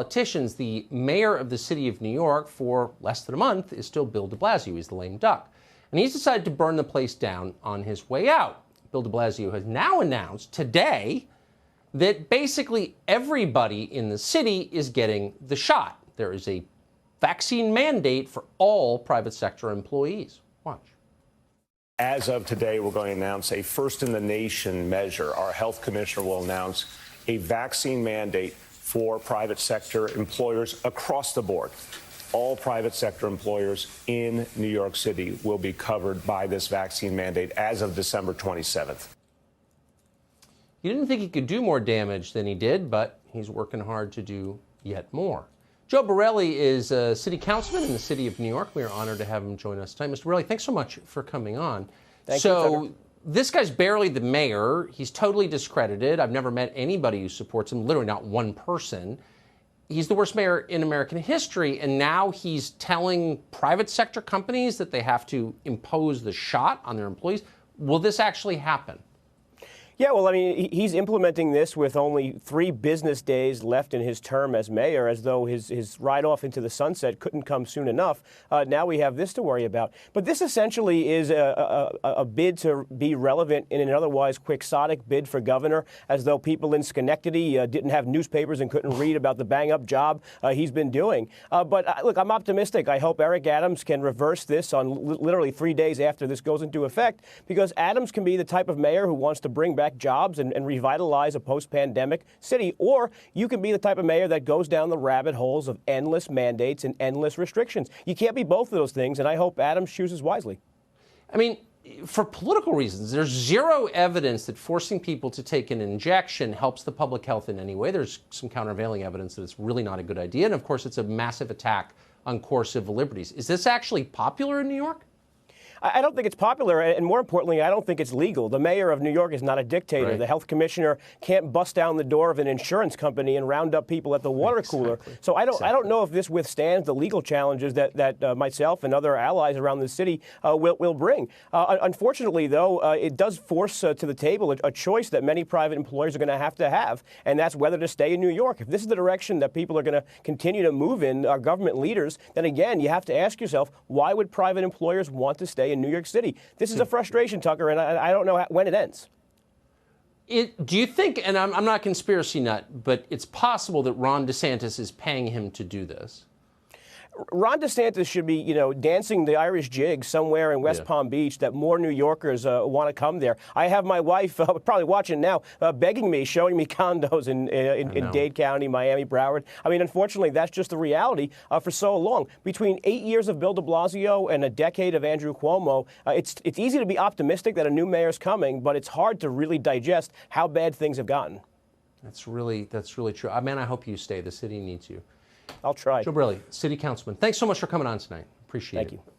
Politicians, the mayor of the city of New York for less than a month is still Bill de Blasio. He's the lame duck. And he's decided to burn the place down on his way out. Bill de Blasio has now announced today that basically everybody in the city is getting the shot. There is a vaccine mandate for all private sector employees. Watch. As of today, we're going to announce a first-in-the-nation measure. Our health commissioner will announce a vaccine mandate for private sector employers across the board. All private sector employers in New York City will be covered by this vaccine mandate as of December 27th. He didn't think he could do more damage than he did, but he's working hard to do yet more. Joe Borelli is a city councilman in the city of New York. We are honored to have him join us tonight. Mr. Borelli, thanks so much for coming on. Thank you, Tucker. This guy's barely the mayor. He's totally discredited. I've never met anybody who supports him, literally not one person. He's the worst mayor in American history, and now he's telling private sector companies that they have to impose the shot on their employees. Will this actually happen? Yeah, well, I mean, he's implementing this with only 3 business days left in his term as mayor, as though his ride off into the sunset couldn't come soon enough. Now we have this to worry about. But this essentially is a bid to be relevant in an otherwise quixotic bid for governor, as though people in Schenectady didn't have newspapers and couldn't read about the bang-up job he's been doing. But look, I'm optimistic. I hope Eric Adams can reverse this on literally 3 days after this goes into effect, because Adams can be the type of mayor who wants to bring back jobs and revitalize a post-pandemic city. Or you can be the type of mayor that goes down the rabbit holes of endless mandates and endless restrictions. You can't be both of those things, and I hope Adams chooses wisely. I mean, for political reasons, there's zero evidence that forcing people to take an injection helps the public health in any way. There's some countervailing evidence that it's really not a good idea. And of course, it's a massive attack on core civil liberties. Is this actually popular in New York? I don't think it's popular, and more importantly, I don't think it's legal. The mayor of New York is not a dictator. Right. The health commissioner can't bust down the door of an insurance company and round up people at the water cooler. So I don't know if this withstands the legal challenges that myself and other allies around the city will bring. Unfortunately, though, it does force to the table a choice that many private employers are going to have, and that's whether to stay in New York. If this is the direction that people are going to continue to move in, our government leaders, then again, you have to ask yourself, why would private employers want to stay in New York City? This is a frustration, Tucker, and I don't know when it ends. Do you think, and I'm not a conspiracy nut, but it's possible that Ron DeSantis is paying him to do this? Ron DeSantis should be, dancing the Irish jig somewhere in West Palm Beach that more New Yorkers want to come there. I have my wife, probably watching now, begging me, showing me condos in Dade County, Miami, Broward. I mean, unfortunately, that's just the reality for so long. Between 8 years of Bill de Blasio and a decade of Andrew Cuomo, it's easy to be optimistic that a new mayor's coming, but it's hard to really digest how bad things have gotten. That's really true. Man, I hope you stay. The city needs you. I'll try. Joe Borelli, city councilman, thanks so much for coming on tonight. Appreciate it. Thank you.